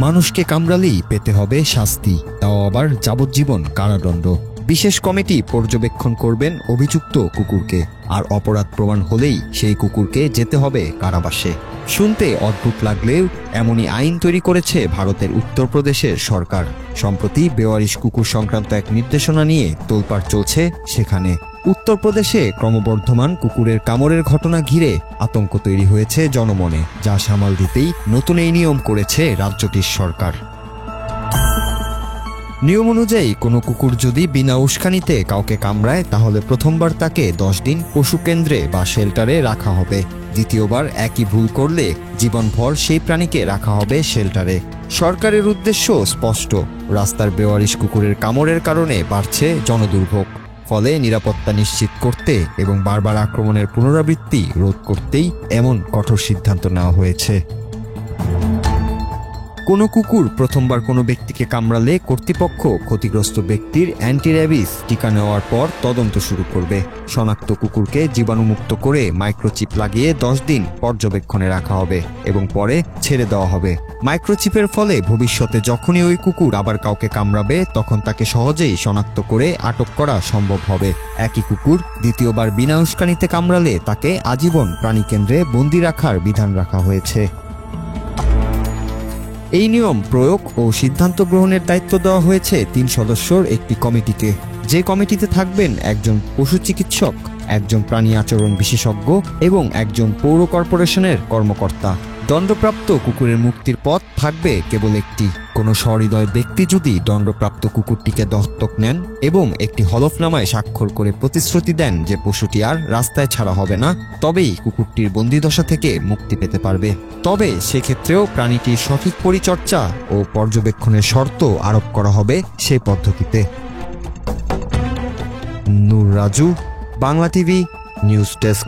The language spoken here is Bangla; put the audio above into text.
মানুষকে কামড়ালেই পেতে হবে শাস্তি, তাও আবার যাবজ্জীবন কারাদণ্ড। বিশেষ কমিটি পর্যবেক্ষণ করবেন অভিযুক্ত কুকুরকে, আর অপরাধ প্রমাণ হলেই সেই কুকুরকে যেতে হবে কারাবাসে। শুনতে অদ্ভুত লাগলেও এমনই আইন তৈরি করেছে ভারতের উত্তরপ্রদেশের সরকার। সম্প্রতি বেওয়ারিশ কুকুর সংক্রান্ত এক নির্দেশনা নিয়ে তোলপাড় চলছে সেখানে। উত্তরপ্রদেশে ক্রমবর্ধমান কুকুরের কামড়ের ঘটনা ঘিরে আতঙ্ক তৈরি হয়েছে জনমনে, যা সামাল দিতেই নতুন এই নিয়ম করেছে রাজ্যটির সরকার। নিয়ম অনুযায়ী কোনো কুকুর যদি বিনা উস্কানিতে কাউকে কামড়ায়, তাহলে প্রথমবার তাকে 10 দিন পশু কেন্দ্রে বা শেল্টারে রাখা হবে। দ্বিতীয়বার একই ভুল করলে জীবনভর সেই প্রাণীকে রাখা হবে শেল্টারে। সরকারের উদ্দেশ্য স্পষ্ট, রাস্তার বেওয়ারিশ কুকুরের কামড়ের কারণে বাড়ছে জনদুর্ভোগ। ফলে নিরাপত্তা নিশ্চিত করতে এবং বারবার আক্রমণের পুনরাবৃত্তি রোধ করতেই এমন কঠোর সিদ্ধান্ত নেওয়া হয়েছে। কোনো কুকুর প্রথমবার কোনো ব্যক্তিকে কামড়ালে কর্তৃপক্ষ ক্ষতিগ্রস্ত ব্যক্তির অ্যান্টি র্যাবিস টিকা নেওয়ার পর তদন্ত শুরু করবে। শনাক্ত কুকুরকে জীবাণুমুক্ত করে মাইক্রোচিপ লাগিয়ে 10 দিন পর্যবেক্ষণে রাখা হবে এবং পরে ছেড়ে দেওয়া হবে। মাইক্রোচিপের ফলে ভবিষ্যতে যখনই ওই কুকুর আবার কাউকে কামড়াবে, তখন তাকে সহজেই শনাক্ত করে আটক করা সম্ভব হবে। একই কুকুর দ্বিতীয়বার বিনা উস্কানিতে কামড়ালে তাকে আজীবন প্রাণীকেন্দ্রে বন্দি রাখার বিধান রাখা হয়েছে। এই নিয়ম প্রয়োগ ও সিদ্ধান্ত গ্রহণের দায়িত্ব দেওয়া হয়েছে 3 সদস্যর একটি কমিটিকে, যে কমিটিতে থাকবেন একজন পশু চিকিৎসক, একজন প্রাণী আচরণ বিশেষজ্ঞ এবং একজন পৌর কর্পোরেশনের কর্মকর্তা। দণ্ডপ্রাপ্ত কুকুরের মুক্তির পথ থাকবে কেবল একটি, কোনো সহৃদয় ব্যক্তি যদি দণ্ডপ্রাপ্ত কুকুরটিকে দত্তক নেন এবং একটি হলফনামায় স্বাক্ষর করে প্রতিশ্রুতি দেন যে পশুটি আর রাস্তায় ছাড়া হবে না, তবেই কুকুরটির বন্দিদশা থেকে মুক্তি পেতে পারবে। তবে সেক্ষেত্রেও প্রাণীটির সঠিক পরিচর্যা ও পর্যবেক্ষণের শর্ত আরোপ করা হবে সেই পদ্ধতিতে। Noor Raju, Bangla TV, news desk.